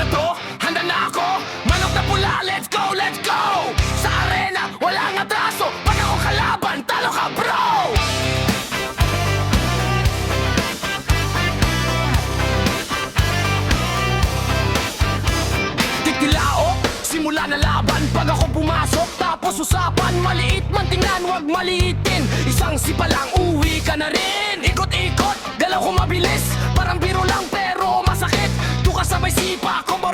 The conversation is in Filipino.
na to, handa na ako. Manok na pula, let's go, let's go. Sa arena, walang atraso. Pag ako kalaban, talo ka bro. Titilao, simula na laban. Pag ako pumasok, tapos usapan. Maliit man tingnan, wag maliitin. Isang sipa lang, uwi ka na rin. Ikot-ikot, galaw ko mabilis. Parang biro lang pero masakit. Tuka sabay sipa, combo